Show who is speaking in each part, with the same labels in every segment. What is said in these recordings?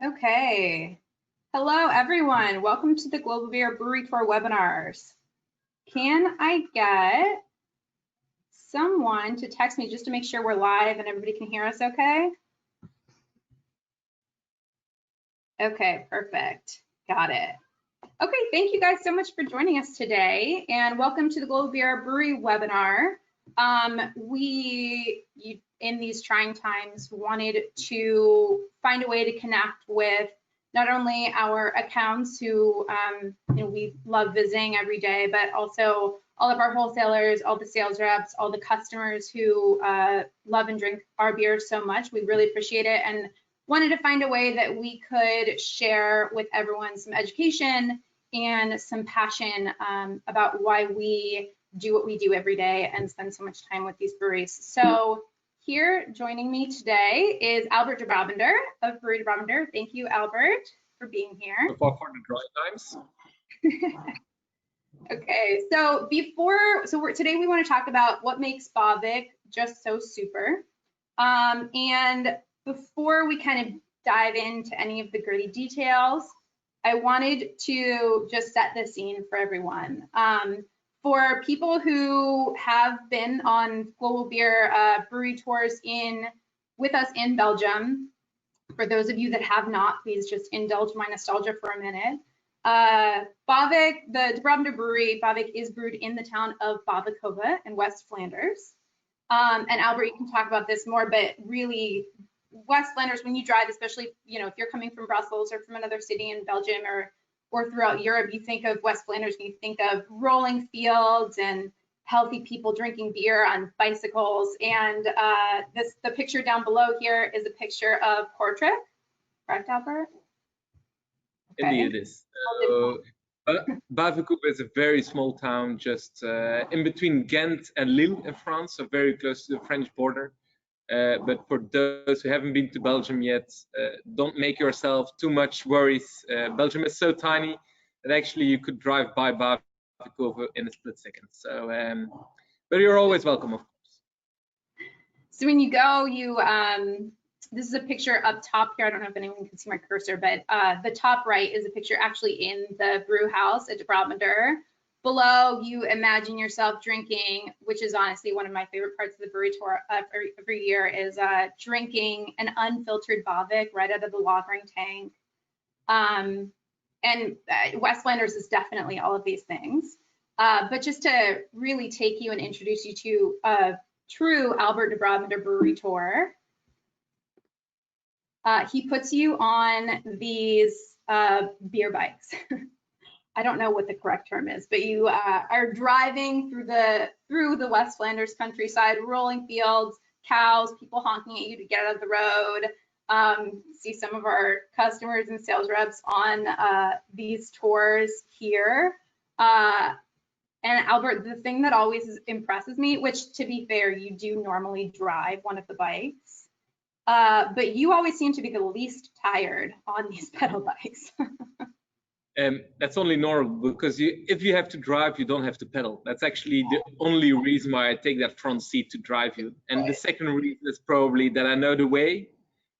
Speaker 1: Okay. Hello, everyone. Welcome to the Global Beer Brewery Tour webinars. Can I get someone to text me just to make sure we're live and everybody can hear us okay? Okay, perfect. Got it. Okay, thank you guys so much for joining us today, and welcome to the Global Beer Brewery webinar. In these trying times, wanted to find a way to connect with not only our accounts who we love visiting every day, but also all of our wholesalers, all the sales reps, all the customers who love and drink our beer so much. We really appreciate it, and wanted to find a way that we could share with everyone some education and some passion about why we do what we do every day and spend so much time with these breweries. So here joining me today is Albert De Brabandere of Brewery De Brabandere. Thank you, Albert, for being here.
Speaker 2: For the dry times.
Speaker 1: Okay, so today we want to talk about what makes Bavik just so super. And before we kind of dive into any of the gritty details, I wanted to just set the scene for everyone. For people who have been on Global Beer brewery tours with us in Belgium, for those of you that have not, please just indulge my nostalgia for a minute. Bavik, the De Brabandere Brewery, Bavik is brewed in the town of Bavik in West Flanders. And Albert, you can talk about this more, but really West Flanders, when you drive, especially, if you're coming from Brussels or from another city in Belgium or throughout Europe, you think of West Flanders and you think of rolling fields and healthy people drinking beer on bicycles. And the picture down below here is a picture of Kortrijk, correct, Albert?
Speaker 2: Okay. Indeed, it is. Bavik is a very small town, just in between Ghent and Lille in France, so very close to the French border. But for those who haven't been to Belgium yet, don't make yourself too much worries. Belgium is so tiny that actually you could drive by Bavik in a split second. So, but you're always welcome, of course.
Speaker 1: So when you go, this is a picture up top here. I don't know if anyone can see my cursor, but the top right is a picture actually in the brew house at De Brabandere. Below, you imagine yourself drinking, which is honestly one of my favorite parts of the brewery tour every year, is drinking an unfiltered Bavik right out of the lagering tank. And West Flanders is definitely all of these things. But just to really take you and introduce you to a true Albert De Brabandere brewery tour, he puts you on these beer bikes. I don't know what the correct term is, but you are driving through the West Flanders countryside, rolling fields, cows, people honking at you to get out of the road. See some of our customers and sales reps on these tours here. And Albert, the thing that always impresses me, which to be fair, you do normally drive one of the bikes, but you always seem to be the least tired on these pedal bikes.
Speaker 2: That's only normal because if you have to drive, you don't have to pedal. That's actually the only reason why I take that front seat to drive you. And the second reason is probably that I know the way,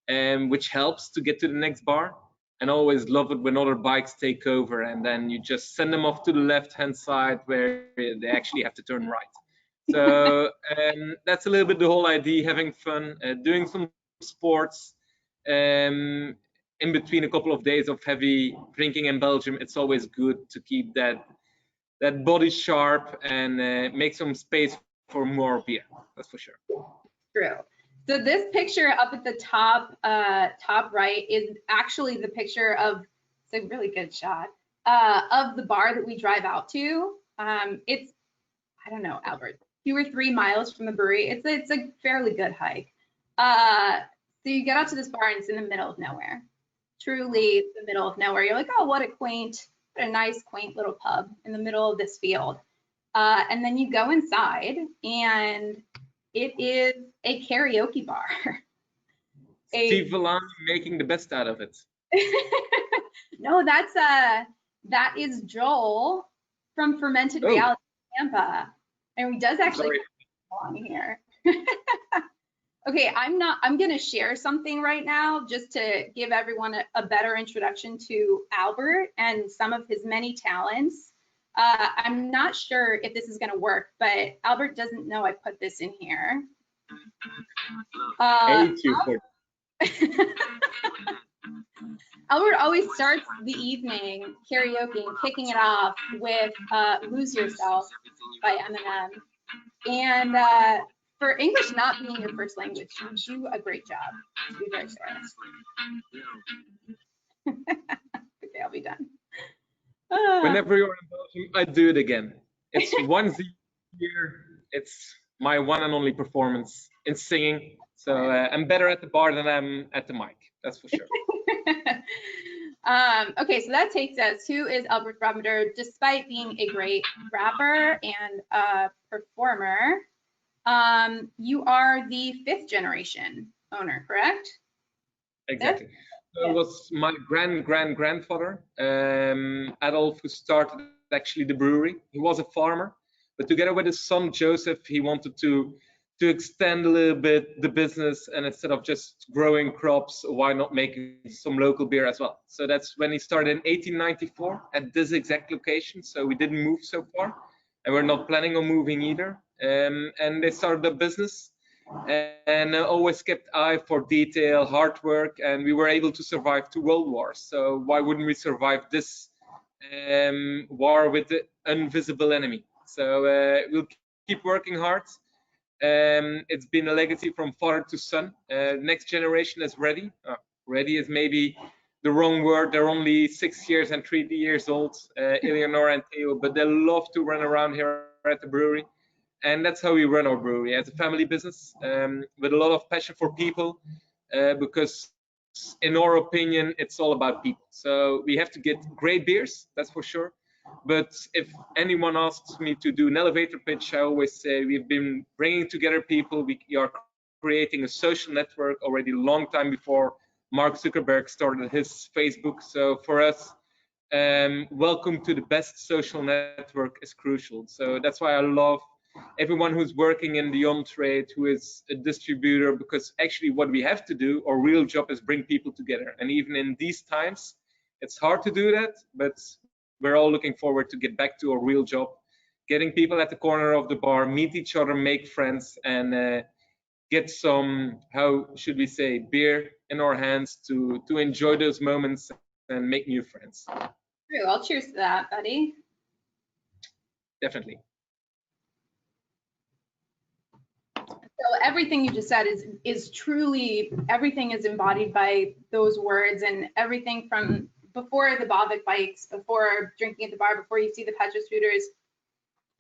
Speaker 2: which helps to get to the next bar. And I always love it when other bikes take over and then you just send them off to the left-hand side where they actually have to turn right. So that's a little bit the whole idea, having fun, doing some sports. In between a couple of days of heavy drinking in Belgium, it's always good to keep that body sharp and make some space for more beer. That's for sure.
Speaker 1: True. So this picture up at the top right is actually the picture of, it's a really good shot, of the bar that we drive out to. It's, I don't know, Albert, 2 or 3 miles from the brewery. It's a fairly good hike. So you get out to this bar and it's in the middle of nowhere. Truly the middle of nowhere. You're like, oh, what a nice, quaint little pub in the middle of this field. And then you go inside and it is a karaoke bar.
Speaker 2: Steve Villani making the best out of it.
Speaker 1: No, that is Joel from Fermented Reality Tampa. And he does actually belong here. Okay, I'm going to share something right now just to give everyone a better introduction to Albert and some of his many talents. I'm not sure if this is going to work, but Albert doesn't know I put this in here.
Speaker 2: Hate you for
Speaker 1: Albert always starts the evening karaoke, kicking it off with Lose Yourself by Eminem. And for English not being your first language, you do a great job, to be very fair. Okay, I'll be done.
Speaker 2: Whenever you're in Belgium, I do it again. It's once a year. It's my one and only performance in singing. So I'm better at the bar than I'm at the mic. That's for sure.
Speaker 1: Okay, so that takes us. Who is Albert Brabandere? Despite being a great rapper and a performer, you are the 5th generation owner, correct?
Speaker 2: Exactly. So it was my grandfather, Adolf, who started actually the brewery. He was a farmer, but together with his son Joseph, he wanted to extend a little bit the business, and instead of just growing crops, why not making some local beer as well? So that's when he started in 1894 at this exact location. So we didn't move so far, and we're not planning on moving either. And they started a business, and always kept eye for detail, hard work, and we were able to survive 2 world wars. So why wouldn't we survive this war with the invisible enemy? So we'll keep working hard. It's been a legacy from father to son. Next generation is ready. Ready is maybe the wrong word. They're only 6 years and 3 years old, Eleanor and Theo, but they love to run around here at the brewery. And that's how we run our brewery, as a family business, with a lot of passion for people, because in our opinion, it's all about people. So we have to get great beers, that's for sure. But if anyone asks me to do an elevator pitch, I always say we've been bringing together people. We are creating a social network already a long time before Mark Zuckerberg started his Facebook. So for us, welcome to the best social network is crucial. So that's why I love everyone who's working in the on-trade, who is a distributor, because actually what we have to do, our real job, is bring people together. And even in these times, it's hard to do that, but we're all looking forward to get back to our real job, getting people at the corner of the bar, meet each other, make friends, and get some, how should we say, beer in our hands to enjoy those moments and make new friends.
Speaker 1: True. I'll cheers to that, buddy.
Speaker 2: Definitely.
Speaker 1: So everything you just said is truly, everything is embodied by those words, and everything from before the Bavik bikes, before drinking at the bar, before you see the Petra scooters,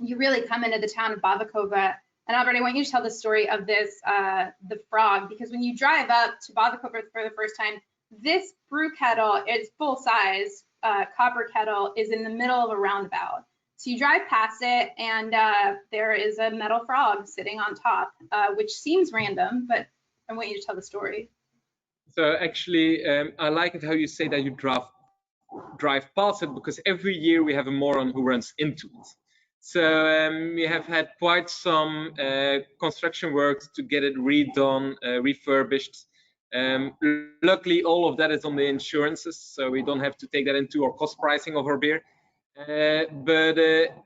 Speaker 1: you really come into the town of Bavikova. And Albert, I want you to tell the story of this, the frog, because when you drive up to Bavikova for the first time, this brew kettle is full size, copper kettle, is in the middle of a roundabout. So you drive past it, and there is a metal frog sitting on top, which seems random, but I want you to tell the story.
Speaker 2: So actually, I like it how you say that you drive past it, because every year we have a moron who runs into it. So we have had quite some construction works to get it redone, refurbished. Luckily, all of that is on the insurances, so we don't have to take that into our cost pricing of our beer. But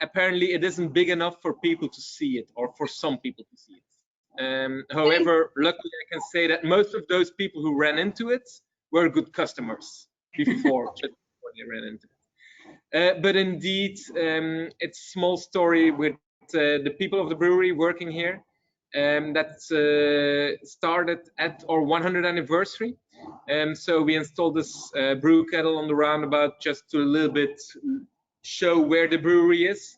Speaker 2: apparently it isn't big enough for people to see it, or for some people to see it. However, luckily I can say that most of those people who ran into it were good customers before they ran into it. But indeed, it's a small story with the people of the brewery working here, that started at our 100th anniversary. So we installed this brew kettle on the roundabout just to a little bit show where the brewery is.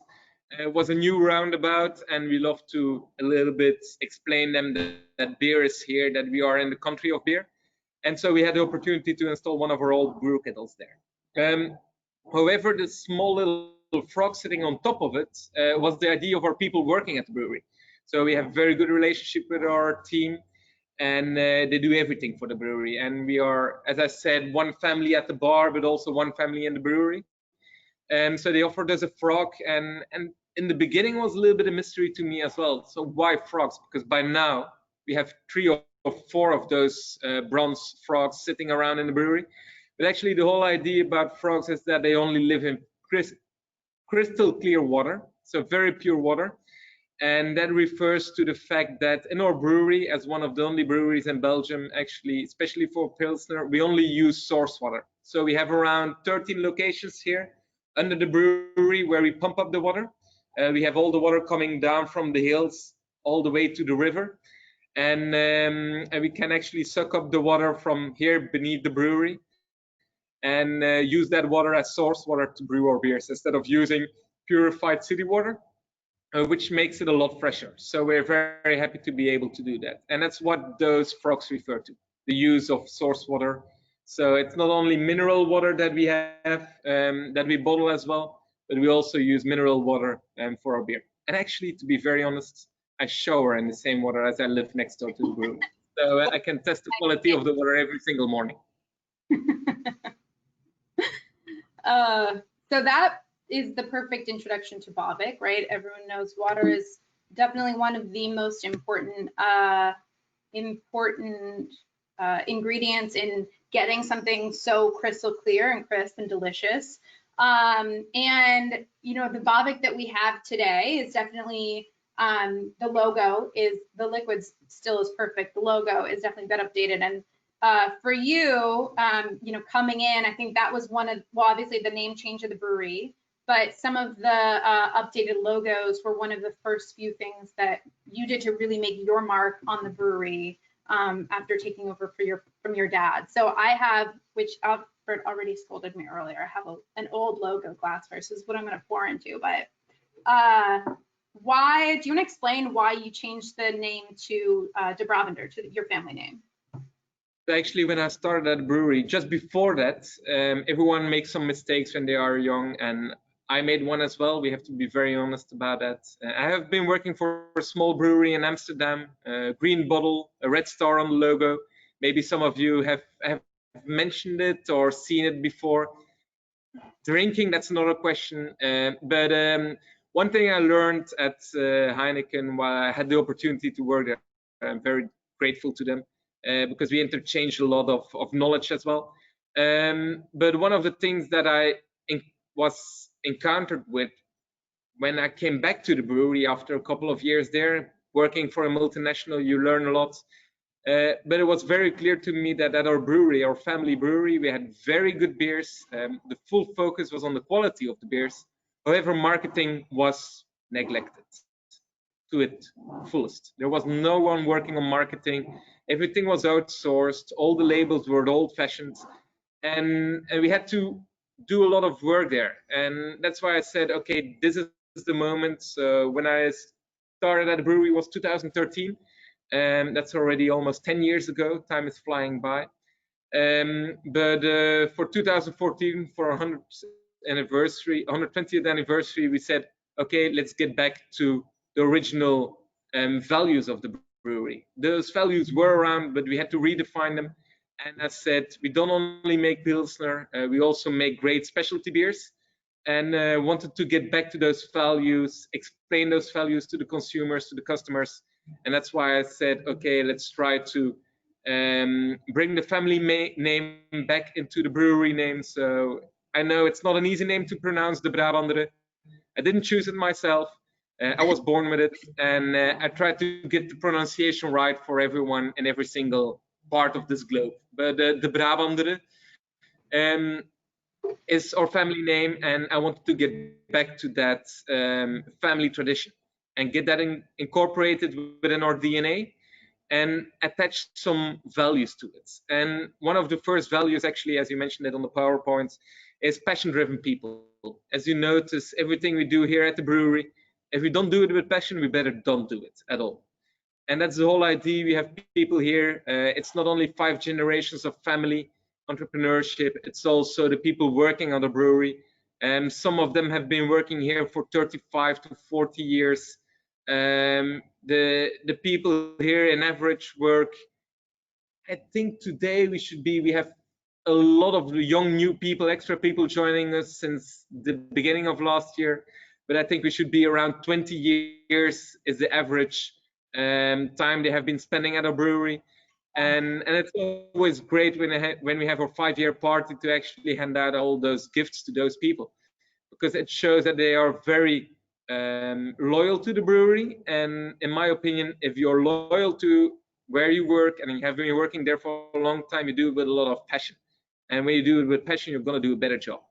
Speaker 2: It was a new roundabout, and we love to a little bit explain them that beer is here, that we are in the country of beer. And so we had the opportunity to install one of our old brew kettles there. However, the small little frog sitting on top of it was the idea of our people working at the brewery. So we have a very good relationship with our team, and they do everything for the brewery. And we are, as I said, one family at the bar, but also one family in the brewery. And so they offered us a frog, and in the beginning was a little bit of mystery to me as well. So why frogs? Because by now we have 3 of 4 of those bronze frogs sitting around in the brewery. But actually, the whole idea about frogs is that they only live in crystal clear water, so very pure water. And that refers to the fact that in our brewery, as one of the only breweries in Belgium, actually, especially for Pilsner, we only use source water. So we have around 13 locations here under the brewery where we pump up the water. We have all the water coming down from the hills all the way to the river. And we can actually suck up the water from here beneath the brewery and use that water as source water to brew our beers instead of using purified city water, which makes it a lot fresher. So we're very happy to be able to do that. And that's what those frogs refer to, the use of source water. So it's not only mineral water that we have, that we bottle as well, but we also use mineral water for our beer. And actually, to be very honest, I shower in the same water as I live next door to the brewery. So I can test the quality of the water every single morning.
Speaker 1: So that is the perfect introduction to Bavik, right? Everyone knows water is definitely one of the most important ingredients in getting something so crystal clear and crisp and delicious. And you know, the Bavik that we have today is definitely the logo is the liquid still is perfect. The logo is definitely been updated, and for you, you know, coming in, I think that was one of, well, obviously the name change of the brewery, but some of the updated logos were one of the first few things that you did to really make your mark on the brewery after taking over from your dad. So I have, which Alfred already scolded me earlier, I have an old logo glass versus what I'm going to pour into, but why, do you want to explain why you changed the name to De Brabandere, to your family name?
Speaker 2: Actually, when I started at the brewery, just before that, everyone makes some mistakes when they are young, and I made one as well. We have to be very honest about that. I have been working for a small brewery in Amsterdam, a green bottle, a red star on the logo. Maybe some of you have mentioned it or seen it before. Drinking, that's another question. But one thing I learned at Heineken while I had the opportunity to work there, I'm very grateful to them, because we interchanged a lot of knowledge as well. But one of the things that I was encountered with when I came back to the brewery after a couple of years there, working for a multinational, you learn a lot. But it was very clear to me that at our brewery, our family brewery, we had very good beers. The full focus was on the quality of the beers. However, marketing was neglected to its fullest. There was no one working on marketing. Everything was outsourced. All the labels were old-fashioned, and we had to do a lot of work there. And that's why I said, okay, this is the moment. So when I started at the brewery, it was 2013. That's already almost 10 years ago. Time is flying by. But for 2014, for 120th anniversary, we said, okay, let's get back to the original values of the brewery. Those values were around, but we had to redefine them. And as said, we don't only make Pilsner, we also make great specialty beers, and wanted to get back to those values, explain those values to the consumers, to the customers. And that's why I said, okay, let's try to bring the family name back into the brewery name. So I know it's not an easy name to pronounce, De Brabandere. I didn't choose it myself. I was born with it, and I tried to get the pronunciation right for everyone in every single part of this globe. But De Brabandere is our family name, and I wanted to get back to that family tradition and get that incorporated within our DNA and attach some values to it. And one of the first values, actually, as you mentioned it on the PowerPoint, is passion-driven people. As you notice, everything we do here at the brewery, if we don't do it with passion, we better don't do it at all. And that's the whole idea. We have people here. It's not only 5 generations of family entrepreneurship, it's also the people working on the brewery. And some of them have been working here for 35 to 40 years. The people here in average work, I think today we have a lot of young new people, extra people joining us since the beginning of last year, but I think we should be around 20 years is the average time they have been spending at our brewery. And it's always great when we have our 5-year party to actually hand out all those gifts to those people, because it shows that they are very loyal to the brewery. And in my opinion, if you're loyal to where you work and you have been working there for a long time, you do it with a lot of passion. And when you do it with passion, you're going to do a better job.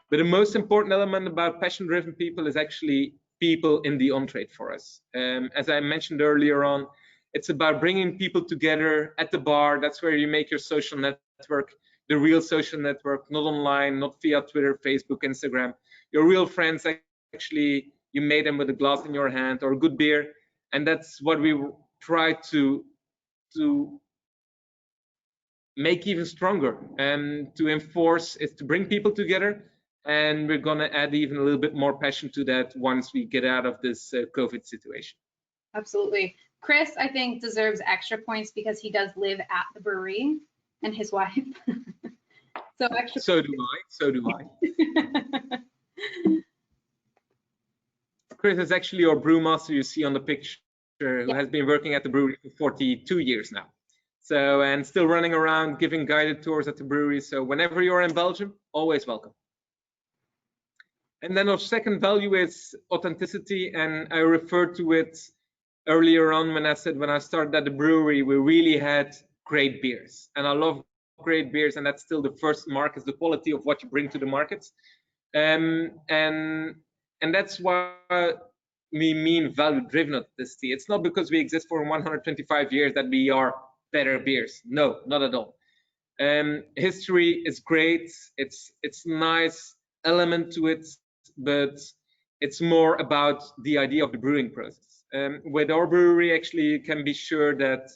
Speaker 2: But the most important element about passion-driven people is actually people in the on-trade for us. As I mentioned earlier on, it's about bringing people together at the bar. That's where you make your social network, the real social network, not online, not via Twitter, Facebook, Instagram. Your real friends, actually, you made them with a glass in your hand or a good beer. And that's what we try to make even stronger and to enforce, is to bring people together. And we're going to add even a little bit more passion to that once we get out of this COVID situation.
Speaker 1: Absolutely. Chris, I think, deserves extra points because he does live at the brewery, and his wife. So extra.
Speaker 2: So do I. So do I. Chris is actually our brewmaster you see on the picture, who has been working at the brewery for 42 years now. So, and still running around giving guided tours at the brewery. So whenever you're in Belgium, always welcome. And then our second value is authenticity. And I referred to it earlier on when I said when I started at the brewery, we really had great beers. And I love great beers. And that's still the first mark, is the quality of what you bring to the markets. And that's why we mean value-driven authenticity. It's not because we exist for 125 years that we are better beers. No, not at all. History is great. It's nice element to it, but it's more about the idea of the brewing process. With our brewery, actually, you can be sure that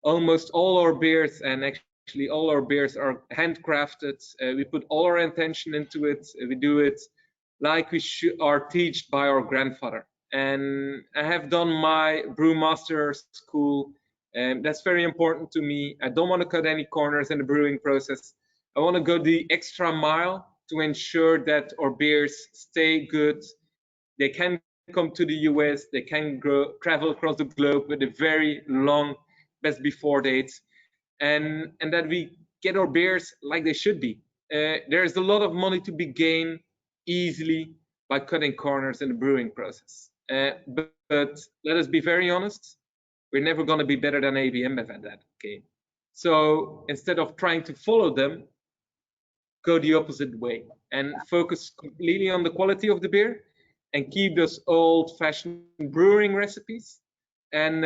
Speaker 2: almost all our beers, and actually all our beers, are handcrafted. We put all our intention into it. We do it like we are taught by our grandfather. And I have done my brewmaster school, and that's very important to me. I don't want to cut any corners in the brewing process. I want to go the extra mile to ensure that our beers stay good. They can come to the US, they can travel across the globe with a very long best before dates, and that we get our beers like they should be. There's a lot of money to be gained easily by cutting corners in the brewing process. But let us be very honest, we're never going to be better than ABMF at that game. So instead of trying to follow them, go the opposite way and focus completely on the quality of the beer and keep those old-fashioned brewing recipes, and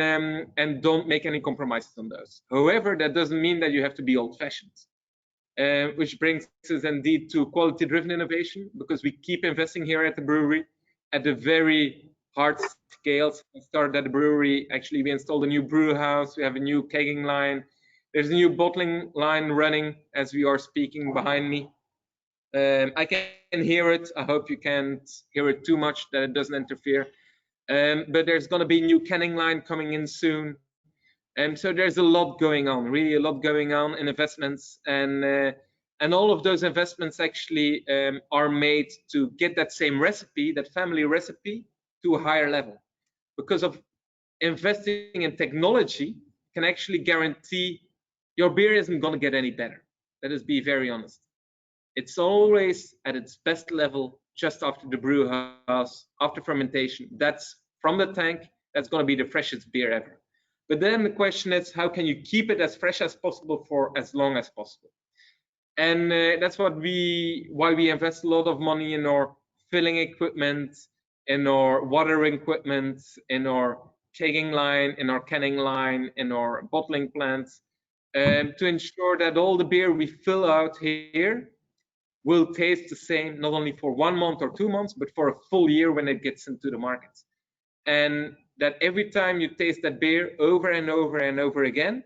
Speaker 2: don't make any compromises on those. However, that doesn't mean that you have to be old-fashioned, which brings us indeed to quality-driven innovation, because we keep investing here at the brewery at a very hard scales. We started at the brewery. Actually, we installed a new brew house. We have a new kegging line. There's a new bottling line running as we are speaking behind me. I can hear it. I hope you can't hear it too much, that it doesn't interfere. But there's going to be a new canning line coming in soon. So there's a lot going on, really a lot going on in investments. And all of those investments actually are made to get that same recipe, that family recipe, to a higher level. Because of investing in technology can actually guarantee your beer isn't going to get any better. Let us be very honest. It's always at its best level just after the brew house, after fermentation. That's from the tank. That's going to be the freshest beer ever. But then the question is, how can you keep it as fresh as possible for as long as possible? And that's why we invest a lot of money in our filling equipment, in our watering equipment, in our kegging line, in our canning line, in our bottling plants, to ensure that all the beer we fill out here will taste the same, not only for 1 month or 2 months, but for a full year when it gets into the market. And that every time you taste that beer over and over and over again,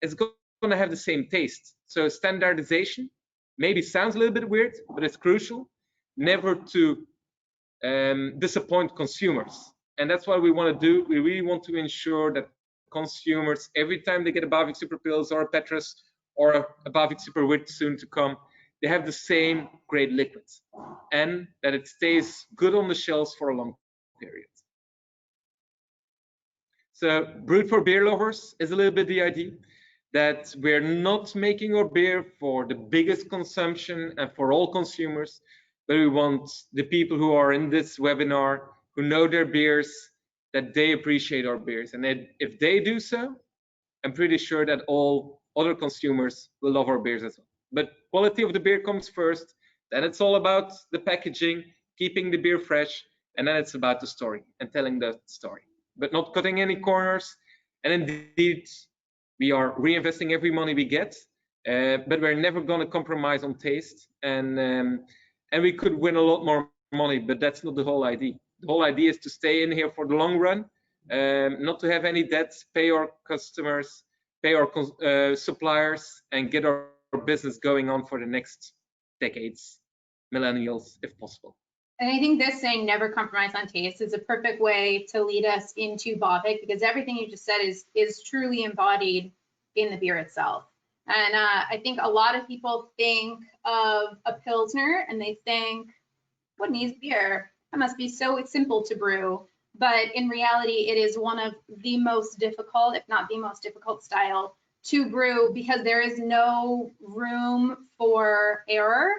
Speaker 2: it's going to have the same taste. So standardization maybe sounds a little bit weird, but it's crucial, never to disappoint consumers. And that's what we want to do. We really want to ensure that consumers, every time they get a Bavik Super Pils or a Petrus or a Bavik Super Wit soon to come, they have the same great liquids, and that it stays good on the shelves for a long period. So brewed for beer lovers is a little bit the idea. that we're not making our beer for the biggest consumption and for all consumers, but we want the people who are in this webinar, who know their beers, that they appreciate our beers. And if they do so, I'm pretty sure that all other consumers will love our beers as well. But quality of the beer comes first, then it's all about the packaging, keeping the beer fresh, and then it's about the story and telling the story, but not cutting any corners. And indeed, we are reinvesting every money we get, but we're never going to compromise on taste. And we could win a lot more money, but that's not the whole idea. The whole idea is to stay in here for the long run, not to have any debts, pay our customers, pay our suppliers, and get our business going on for the next decades, millennials, if possible.
Speaker 1: And I think this saying never compromise on taste is a perfect way to lead us into Bavik, because everything you just said is truly embodied in the beer itself. And I think a lot of people think of a Pilsner and they think, what an easy beer. That must be so simple to brew. But in reality, it is one of the most difficult, if not the most difficult style to brew, because there is no room for error.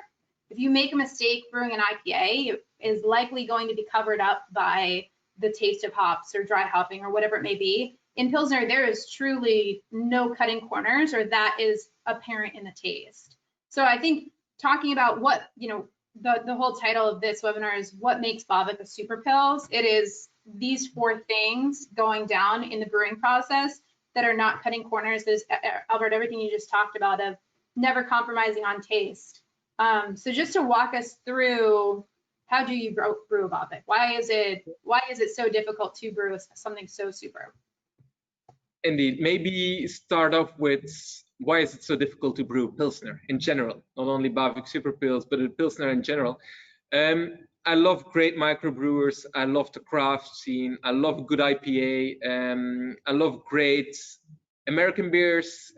Speaker 1: If you make a mistake brewing an IPA, it is likely going to be covered up by the taste of hops or dry hopping or whatever it may be. In Pilsner, there is truly no cutting corners, or that is apparent in the taste. So I think talking about what, the whole title of this webinar is what makes Bavik a super pils. It is these 4 things going down in the brewing process that are not cutting corners. There's, Albert, everything you just talked about of never compromising on taste. So just to walk us through, how do you brew a Bavik? Why is it so difficult to brew something so super?
Speaker 2: Indeed, maybe start off with why is it so difficult to brew Pilsner in general, not only Bavik Super Pils, but a Pilsner in general. I love great microbrewers. I love the craft scene. I love good IPA. I love great American beers,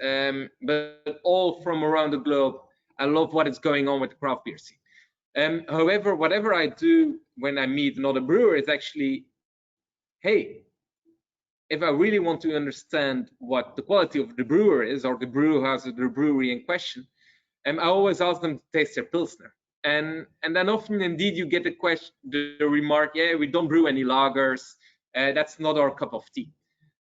Speaker 2: but all from around the globe. I love what is going on with the craft beer scene. However, whatever I do when I meet another brewer is actually, hey, if I really want to understand what the quality of the brewer is, or the brew house or the brewery in question, I always ask them to taste their Pilsner. And then often indeed you get the remark, yeah, we don't brew any lagers, that's not our cup of tea.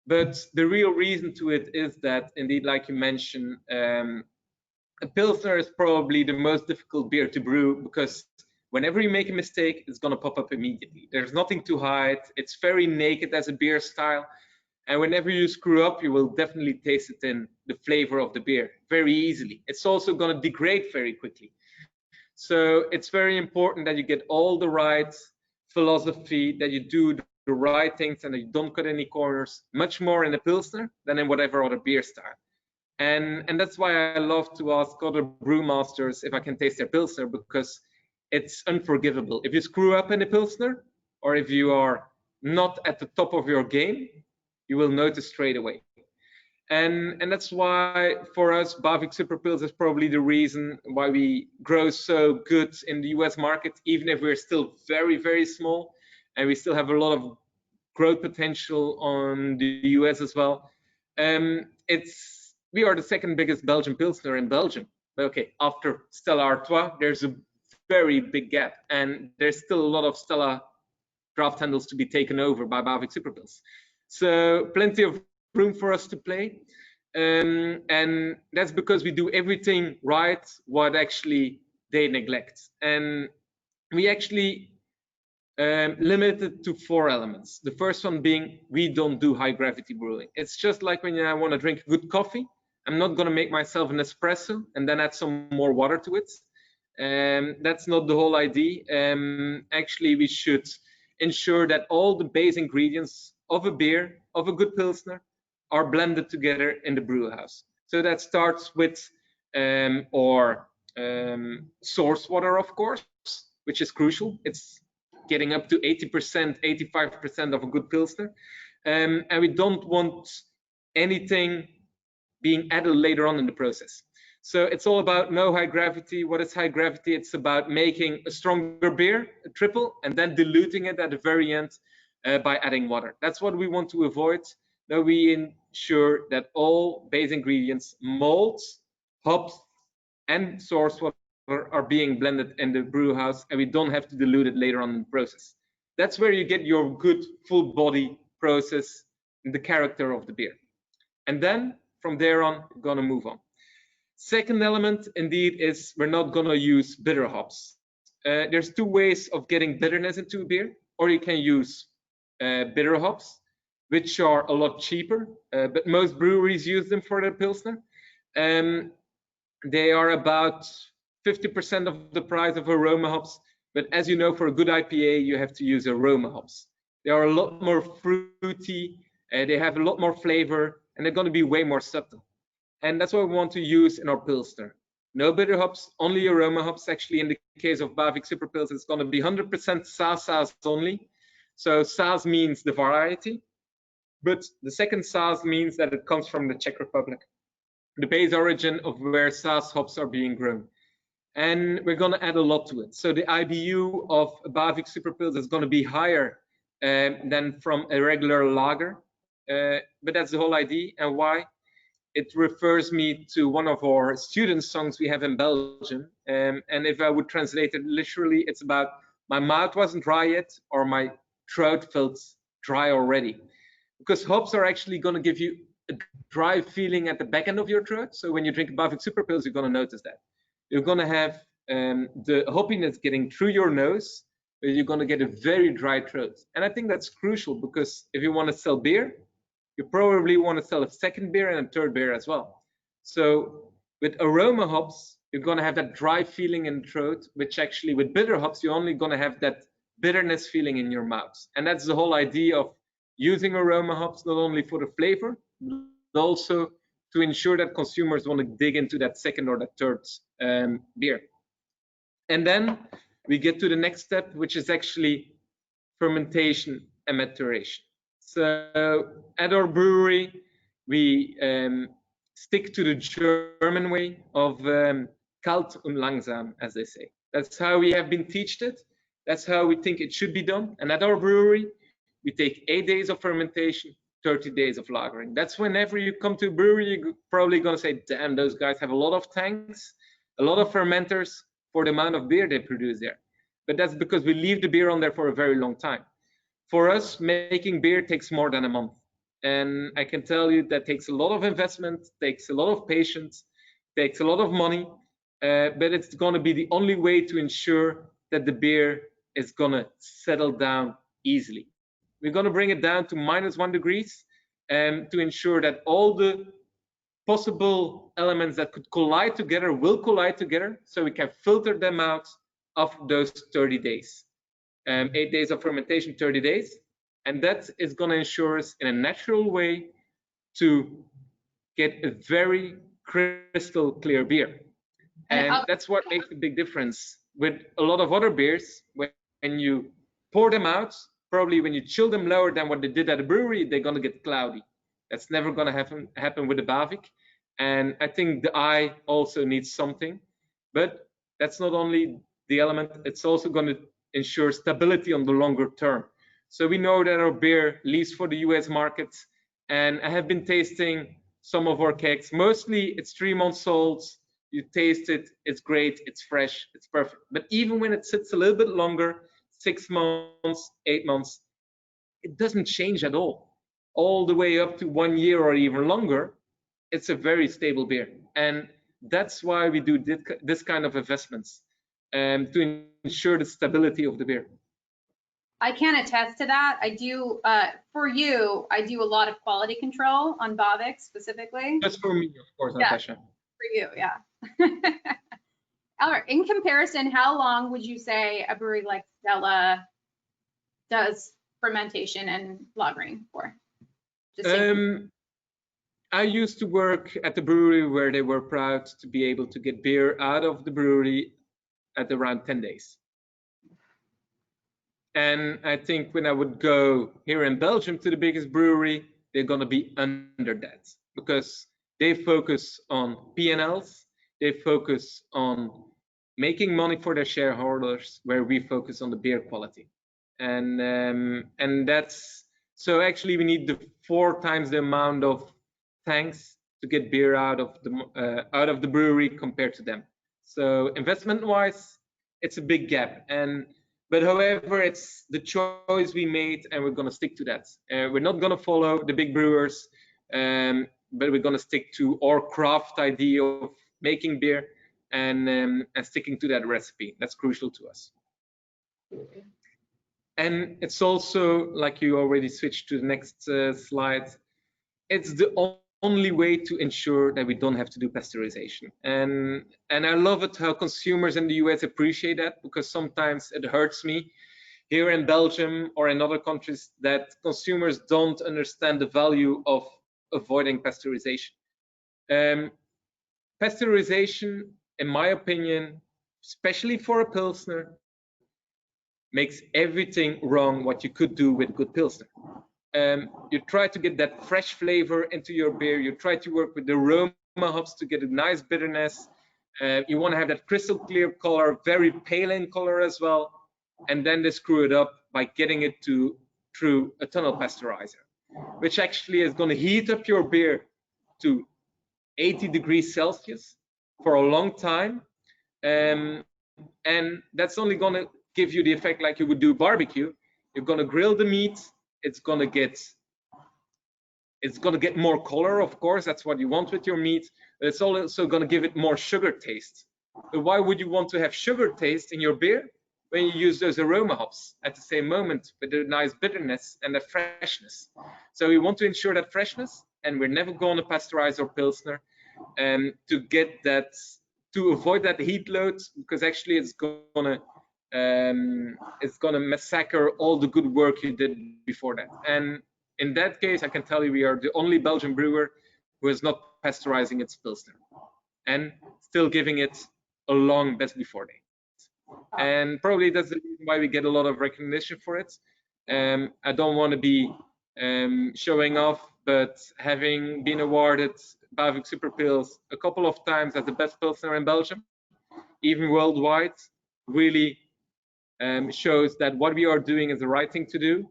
Speaker 2: But the real reason to it is that indeed, like you mentioned, a Pilsner is probably the most difficult beer to brew, because whenever you make a mistake, it's going to pop up immediately. There's nothing to hide. It's very naked as a beer style. And whenever you screw up, you will definitely taste it in the flavor of the beer very easily. It's also going to degrade very quickly. So it's very important that you get all the right philosophy, that you do the right things, and that you don't cut any corners, much more in a Pilsner than in whatever other beer style. And that's why I love to ask other brewmasters if I can taste their Pilsner, because it's unforgivable. If you screw up in a Pilsner, or if you are not at the top of your game, you will notice straight away. And that's why for us, Bavik Super Pils is probably the reason why we grow so good in the US market, even if we're still very, very small, and we still have a lot of growth potential on the US as well. We are the second biggest Belgian Pilsner in Belgium. Okay, after Stella Artois, there's a very big gap, and there's still a lot of Stella draft handles to be taken over by Bavik Super Pils. So plenty of room for us to play, and that's because we do everything right what actually they neglect. And we actually limit it to 4 elements. The first one being, we don't do high gravity brewing. It's just like when I want to drink good coffee, I'm not going to make myself an espresso and then add some more water to it. That's not the whole idea. Actually, we should ensure that all the base ingredients of a beer, of a good Pilsner, are blended together in the brew house. So that starts with source water, of course, which is crucial. It's getting up to 80%, 85% of a good Pilsner. And we don't want anything being added later on in the process. So it's all about no high gravity. What is high gravity? It's about making a stronger beer, a triple, and then diluting it at the very end by adding water. That's what we want to avoid. No, we sure that all base ingredients, malts, hops, and source water are being blended in the brew house, and we don't have to dilute it later on in the process. That's where you get your good full body process and the character of the beer. And then from there on, we're gonna move on. Second element indeed is we're not gonna use bitter hops. There's two ways of getting bitterness into a beer, or you can use bitter hops, which are a lot cheaper, but most breweries use them for their Pilsner. They are about 50% of the price of aroma hops, but as you know, for a good IPA, you have to use aroma hops. They are a lot more fruity, they have a lot more flavor, and they're gonna be way more subtle. And that's what we want to use in our Pilsner. No bitter hops, only aroma hops. Actually, in the case of Bavik Super Pils, it's gonna be 100% Saaz only. So Saaz means the variety, but the second Saaz means that it comes from the Czech Republic, the base origin of where Saaz hops are being grown. And we're gonna add a lot to it. So the IBU of Bavik Super Pils is gonna be higher than from a regular lager, but that's the whole idea. And why? It refers me to one of our student songs we have in Belgium. And if I would translate it literally, it's about my mouth wasn't dry yet, or my throat felt dry already. Because hops are actually going to give you a dry feeling at the back end of your throat. So when you drink Bavik Super Pils, you're going to notice that. You're going to have the hoppiness getting through your nose, but you're going to get a very dry throat. And I think that's crucial, because if you want to sell beer, you probably want to sell a second beer and a third beer as well. So with aroma hops, you're going to have that dry feeling in the throat, which actually with bitter hops, you're only going to have that bitterness feeling in your mouth. And that's the whole idea of using aroma hops, not only for the flavor, but also to ensure that consumers want to dig into that second or that third beer. And then we get to the next step, which is actually fermentation and maturation. So at our brewery, we stick to the German way of kalt und langsam, as they say. That's how we have been taught it. That's how we think it should be done. And at our brewery, we take 8 days of fermentation, 30 days of lagering. That's whenever you come to a brewery, you're probably going to say, damn, those guys have a lot of tanks, a lot of fermenters for the amount of beer they produce there. But that's because we leave the beer on there for a very long time. For us, making beer takes more than a month. And I can tell you that takes a lot of investment, takes a lot of patience, takes a lot of money, but it's going to be the only way to ensure that the beer is going to settle down easily. We're going to bring it down to -1 degrees to ensure that all the possible elements that could collide together will collide together, so we can filter them out of those 30 days. 8 days of fermentation, 30 days. And that is going to ensure us in a natural way to get a very crystal clear beer. And that's what makes a big difference with a lot of other beers. When you pour them out, probably when you chill them lower than what they did at a brewery, they're going to get cloudy. That's never going to happen with the Bavik. And I think the eye also needs something. But that's not only the element, it's also going to ensure stability on the longer term. So we know that our beer leaves for the US markets, and I have been tasting some of our kegs. Mostly it's 3 months old. You taste it, it's great, it's fresh, it's perfect. But even when it sits a little bit longer, 6 months, 8 months, it doesn't change at all the way up to 1 year or even longer. It's a very stable beer. And that's why we do this kind of investments. To ensure the stability of the beer.
Speaker 1: I can attest to that. I do, for you, I do a lot of quality control on Bavik specifically.
Speaker 2: Just for me, of course,
Speaker 1: yeah,
Speaker 2: Natasha.
Speaker 1: For you, yeah. Albert, in comparison, how long would you say a brewery like Stella does fermentation and lagering for?
Speaker 2: I used to work at the brewery where they were proud to be able to get beer out of the brewery at around 10 days. And I think when I would go here in Belgium to the biggest brewery, they're going to be under that, because they focus on P&Ls, they focus on making money for their shareholders, where we focus on the beer quality. And that's, so actually we need 4 times the amount of tanks to get beer out of the brewery compared to them. So investment-wise, it's a big gap. But however, it's the choice we made, and we're going to stick to that. We're not going to follow the big brewers, but we're going to stick to our craft idea of making beer and sticking to that recipe. That's crucial to us. And it's also, like you already switched to the next slide, it's the only way to ensure that we don't have to do pasteurization. And I love it how consumers in the US appreciate that, because sometimes it hurts me here in Belgium or in other countries that consumers don't understand the value of avoiding pasteurization. Pasteurization, in my opinion, especially for a Pilsner, makes everything wrong what you could do with good Pilsner. You try to get that fresh flavor into your beer. You try to work with the aroma hops to get a nice bitterness. You want to have that crystal clear color, very pale in color as well. And then they screw it up by getting it through a tunnel pasteurizer, which actually is going to heat up your beer to 80 degrees Celsius for a long time. And that's only going to give you the effect like you would do barbecue. You're going to grill the meat. It's going to get more color, of course. That's what you want with your meat. But it's also going to give it more sugar taste. But why would you want to have sugar taste in your beer when you use those aroma hops at the same moment with a nice bitterness and the freshness? So we want to ensure that freshness, and we're never going to pasteurize our Pilsner to get that, to avoid that heat load, because actually it's going to massacre all the good work you did before that. And in that case, I can tell you we are the only Belgian brewer who is not pasteurizing its Pilsner and still giving it a long best before date. And probably that's the reason why we get a lot of recognition for it. I don't want to be showing off, but having been awarded Bavik Super Pils a couple of times as the best Pilsner in Belgium, even worldwide, really shows that what we are doing is the right thing to do.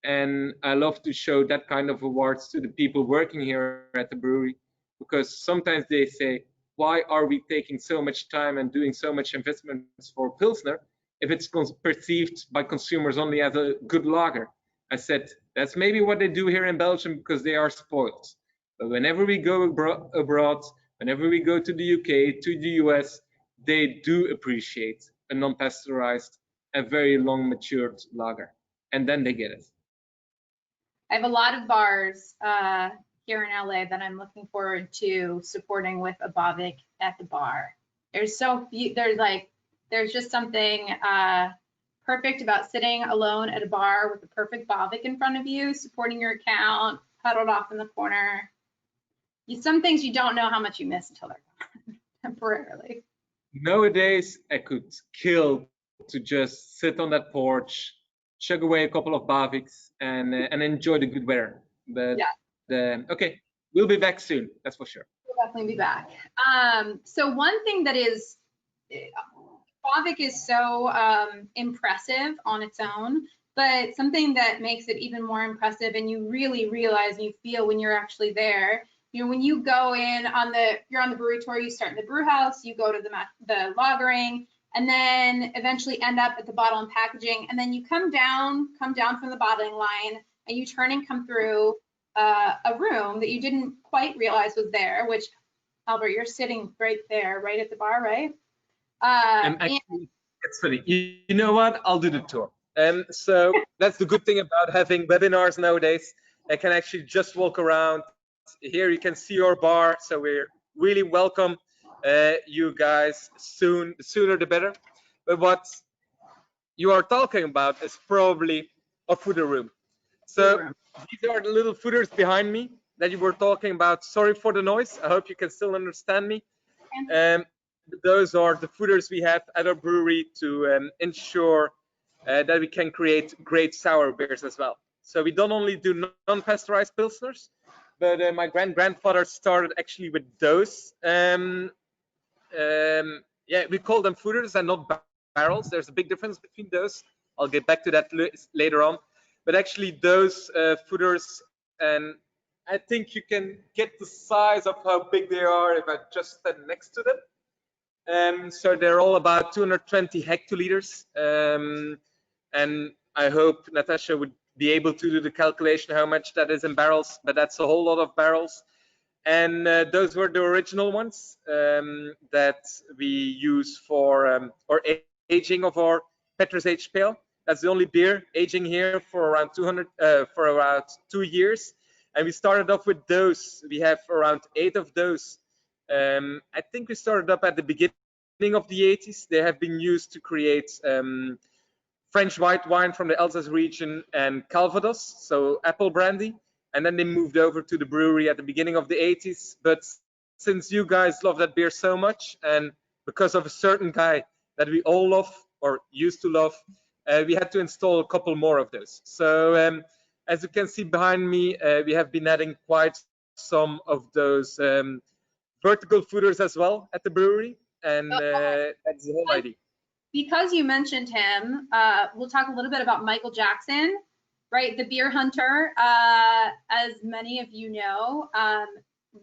Speaker 2: And I love to show that kind of awards to the people working here at the brewery, because sometimes they say, why are we taking so much time and doing so much investments for Pilsner if it's perceived by consumers only as a good lager? I said, that's maybe what they do here in Belgium because they are spoiled. But whenever we go abroad, whenever we go to the UK, to the US, they do appreciate a non-pasteurized and very long matured lager. And then they get it.
Speaker 1: I have a lot of bars here in LA that I'm looking forward to supporting with a Bavik at the bar. There's just something perfect about sitting alone at a bar with the perfect Bavik in front of you, supporting your account, huddled off in the corner. Some things you don't know how much you miss until they're gone temporarily.
Speaker 2: Nowadays, I could kill to just sit on that porch, chug away a couple of Baviks, and enjoy the good weather. But yeah. Okay, we'll be back soon. That's for sure.
Speaker 1: We'll definitely be back. So one thing that is, Bavik is so impressive on its own, but something that makes it even more impressive, and you really realize and you feel when you're actually there. You know, when you go in you're on the brewery tour, you start in the brew house, you go to the lagering, and then eventually end up at the bottle and packaging, and then you come down from the bottling line, and you turn and come through a room that you didn't quite realize was there, which, Albert, you're sitting right there, right at the bar, right?
Speaker 2: Actually, it's funny. You know what? I'll do the tour. So that's the good thing about having webinars nowadays. I can actually just walk around. Here you can see your bar, so we're really welcome you guys soon. The sooner the better. But what you are talking about is probably a fooder room. So these are the little fooders behind me that you were talking about. Sorry for the noise. I hope you can still understand me. Those are the fooders we have at our brewery to ensure that we can create great sour beers as well. So we don't only do non-pasteurized pilsners, but my grandfather started actually with those. Yeah, we call them fooders and not barrels. There's a big difference between those. I'll get back to that later on. But actually, those fooders and I think you can get the size of how big they are if I just stand next to them. So they're all about 220 hectoliters. And I hope Natasha would be able to do the calculation how much that is in barrels, but that's a whole lot of barrels. And those were the original ones that we use for aging of our Petrus Aged Pale. That's the only beer aging here for around 2 years. And we started off with those. We have around 8 of those. I think we started up at the beginning of the 80s. They have been used to create French white wine from the Alsace region and Calvados, so apple brandy. And then they moved over to the brewery at the beginning of the 80s. But since you guys love that beer so much, and because of a certain guy that we all love or used to love, we had to install a couple more of those. So as you can see behind me, we have been adding quite some of those vertical footers as well at the brewery, and that's the whole idea.
Speaker 1: Because you mentioned him, we'll talk a little bit about Michael Jackson, right? The beer hunter, as many of you know.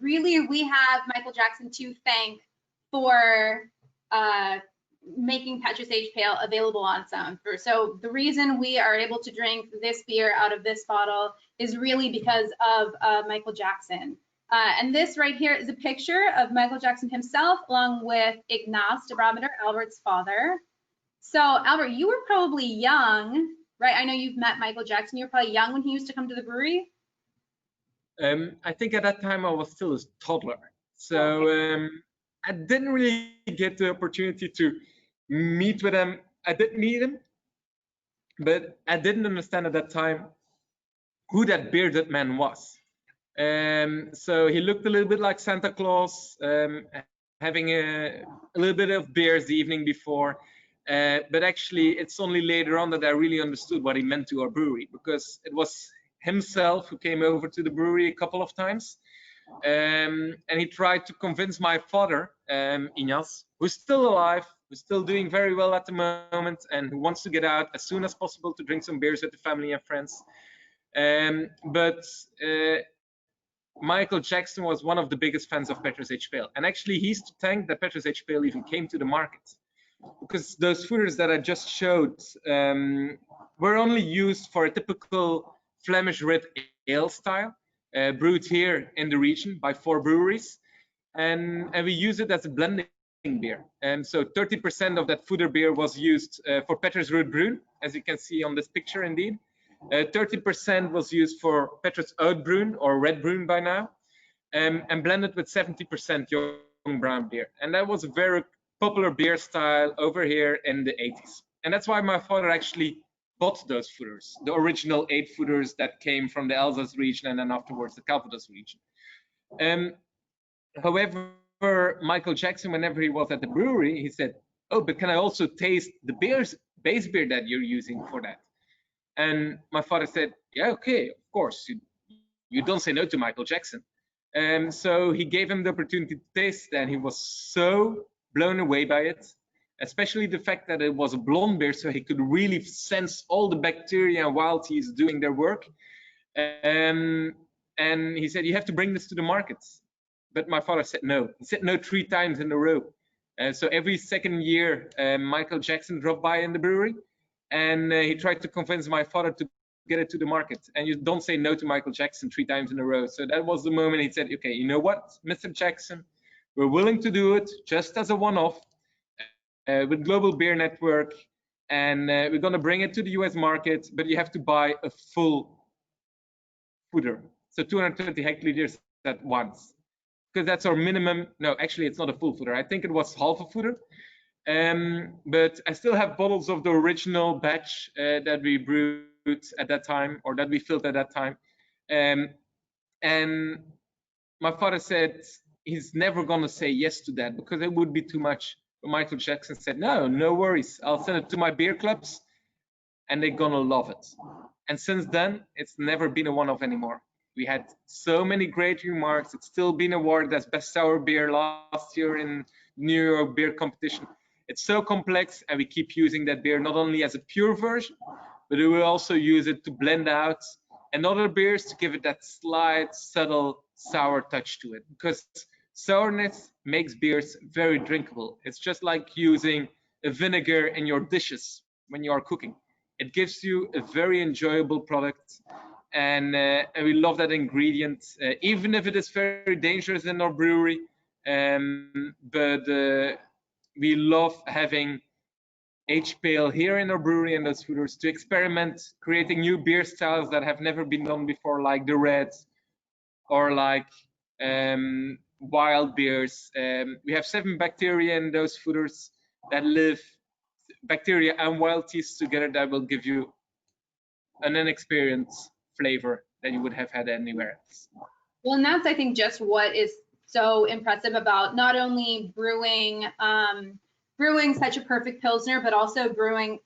Speaker 1: Really, we have Michael Jackson to thank for making Petrus Aged Pale available on Soundford. So the reason we are able to drink this beer out of this bottle is really because of Michael Jackson. And this right here is a picture of Michael Jackson himself, along with Ignace de Brabandere, Albert's father. So Albert, you were probably young, right? I know you've met Michael Jackson. You were probably young when he used to come to the brewery.
Speaker 2: I think at that time I was still a toddler. So I didn't really get the opportunity to meet with him. I did meet him, but I didn't understand at that time who that bearded man was. So he looked a little bit like Santa Claus, having a little bit of beers the evening before. But actually, it's only later on that I really understood what he meant to our brewery, because it was himself who came over to the brewery a couple of times. And he tried to convince my father, Ignace, who's still alive, who's still doing very well at the moment, and who wants to get out as soon as possible to drink some beers with the family and friends. But Michael Jackson was one of the biggest fans of Petrus Aged Pale. And actually, he's to thank that Petrus Aged Pale even came to the market. Because those footers that I just showed were only used for a typical Flemish red ale style, brewed here in the region by 4 breweries. And we use it as a blending beer. And so 30% of that footer beer was used for Petrus Rood Bruin, as you can see on this picture indeed. 30% was used for Petrus Oud Bruin, or red Bruin by now, and blended with 70% young brown beer. And that was a very popular beer style over here in the 80s. And that's why my father actually bought those footers, the original 8 footers that came from the Alsace region and then afterwards the Calvados region. However, Michael Jackson, whenever he was at the brewery, he said, "Oh, but can I also taste the base beer that you're using for that?" And my father said, "Yeah, okay, of course. You don't say no to Michael Jackson." And so he gave him the opportunity to taste, and he was so blown away by it, especially the fact that it was a blonde beer, so he could really sense all the bacteria and wild teas doing their work. And he said, "You have to bring this to the market." But my father said no. He said no 3 times in a row. So every second year, Michael Jackson dropped by in the brewery, and he tried to convince my father to get it to the market. And you don't say no to Michael Jackson 3 times in a row. So that was the moment he said, "Okay, you know what, Mr. Jackson, we're willing to do it just as a one-off with Global Beer Network, and we're going to bring it to the US market, but you have to buy a full footer, so 220 hectoliters at once, because that's our minimum." No, actually, it's not a full footer. I think it was half a footer. But I still have bottles of the original batch that we brewed at that time, or that we filled at that time. And my father said he's never going to say yes to that because it would be too much. But Michael Jackson said, no worries. I'll send it to my beer clubs and they're going to love it. And since then, it's never been a one-off anymore. We had so many great remarks. It's still been awarded as best sour beer last year in New York Beer Competition. It's so complex, and we keep using that beer not only as a pure version, but we will also use it to blend out and other beers to give it that slight, subtle, sour touch to it. Because sourness makes beers very drinkable. It's just like using a vinegar in your dishes when you are cooking. It gives you a very enjoyable product, and we love that ingredient, even if it is very dangerous in our brewery. But we love having aged pale here in our brewery and those fooders to experiment, creating new beer styles that have never been done before, like the reds or like wild beers. We have 7 bacteria in those fooders that live, bacteria and wild yeast together, that will give you an inexperienced flavor that you would have had anywhere else.
Speaker 1: Well, and that's, I think, just what is so impressive about not only brewing such a perfect Pilsner, but also brewing,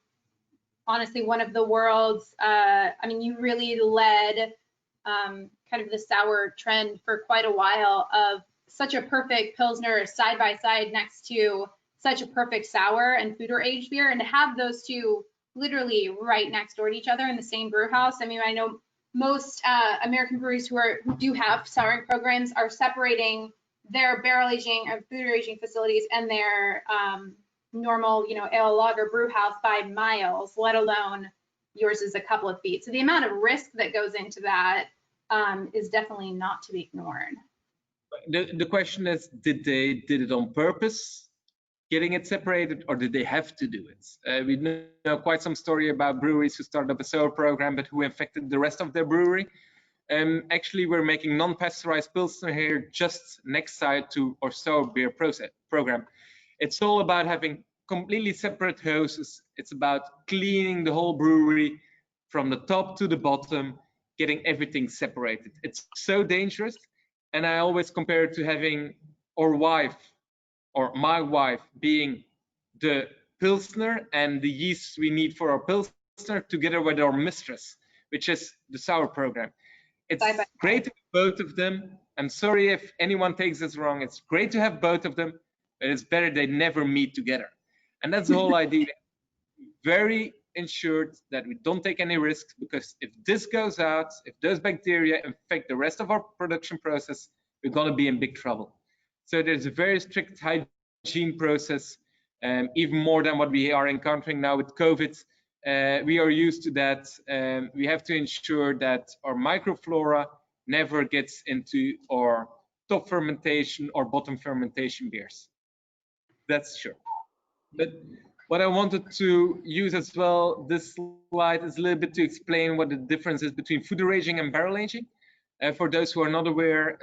Speaker 1: honestly, one of the world's, I mean, you really led kind of the sour trend for quite a while, of such a perfect Pilsner side by side next to such a perfect sour and foeder aged beer, and to have those two literally right next door to each other in the same brew house. I mean, I know most American breweries who do have souring programs are separating their barrel aging or foeder aging facilities and their normal, ale lager brew house by miles, let alone yours is a couple of feet. So the amount of risk that goes into that is definitely not to be ignored.
Speaker 2: The question is, did it on purpose, getting it separated, or did they have to do it? We know quite some story about breweries who started up a sour program, but who infected the rest of their brewery. Actually, we're making non-pasteurized Pilsner here, just next side to our sour beer program. It's all about having completely separate hoses. It's about cleaning the whole brewery from the top to the bottom, getting everything separated. It's so dangerous. And I always compare it to having our wife, or my wife, being the Pilsner and the yeast we need for our Pilsner, together with our mistress, which is the sour program. It's great to have both of them. I'm sorry if anyone takes this wrong. It's great to have both of them, but it's better they never meet together. And that's the whole idea. Very ensured that we don't take any risks, because if this goes out, if those bacteria infect the rest of our production process, we're going to be in big trouble. So there's a very strict hygiene process, even more than what we are encountering now with COVID. We are used to that. We have to ensure that our microflora never gets into our top fermentation or bottom fermentation beers. That's sure. But what I wanted to use as well, this slide, is a little bit to explain what the difference is between foeder aging and barrel aging. For those who are not aware,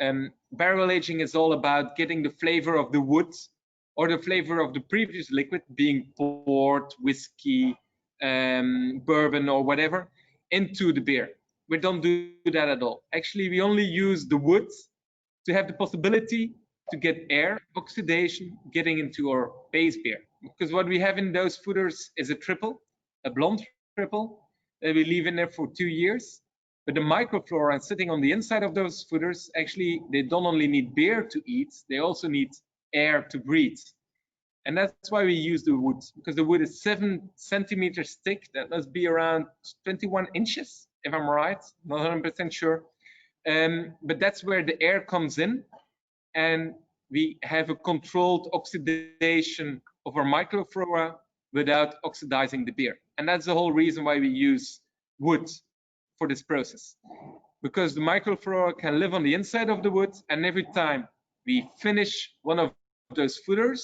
Speaker 2: barrel aging is all about getting the flavor of the wood or the flavor of the previous liquid, being port, whiskey, bourbon, or whatever, into the beer. We don't do that at all. Actually, we only use the wood to have the possibility to get air oxidation getting into our base beer. Because what we have in those foeders is a triple, a blonde triple, that we leave in there for 2 years. But the microflora sitting on the inside of those foeders, actually, they don't only need beer to eat, they also need air to breathe. And that's why we use the wood, because the wood is 7 centimeters thick. That must be around 21 inches, if I'm right, not 100% sure. But that's where the air comes in, and we have a controlled oxidation of our microflora without oxidizing the beer. And that's the whole reason why we use wood for this process, because the microflora can live on the inside of the wood, and every time we finish one of those foeders,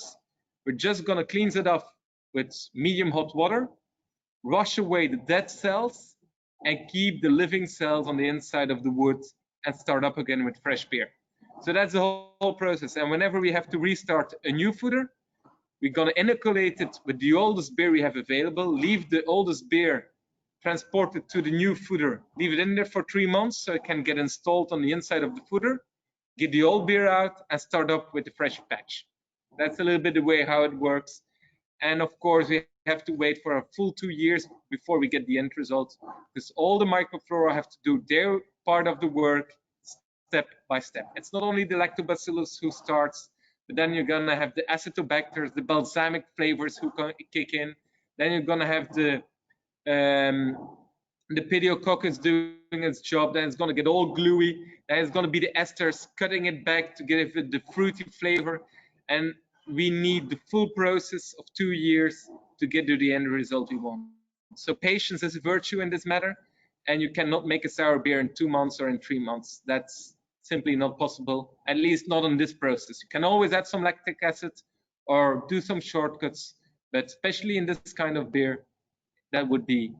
Speaker 2: we're just gonna cleanse it off with medium hot water, wash away the dead cells, and keep the living cells on the inside of the wood, and start up again with fresh beer. So that's the whole process. And whenever we have to restart a new foeder, we're gonna inoculate it with the oldest beer we have available, leave the oldest beer, transport it to the new foeder, leave it in there for 3 months so it can get installed on the inside of the foeder, get the old beer out, and start up with the fresh batch. That's a little bit the way how it works. And of course, we have to wait for a full 2 years before we get the end result, because all the microflora have to do their part of the work step by step. It's not only the lactobacillus who starts, but then you're gonna have the acetobacters, the balsamic flavors who kick in. Then you're gonna have the the pediococcus doing its job, then it's going to get all gluey, then it's going to be the esters cutting it back to give it the fruity flavor, and we need the full process of 2 years to get to the end result we want. So patience is a virtue in this matter, and you cannot make a sour beer in 2 months or in 3 months. That's simply not possible, at least not in this process. You can always add some lactic acid or do some shortcuts, but especially in this kind of beer, that would be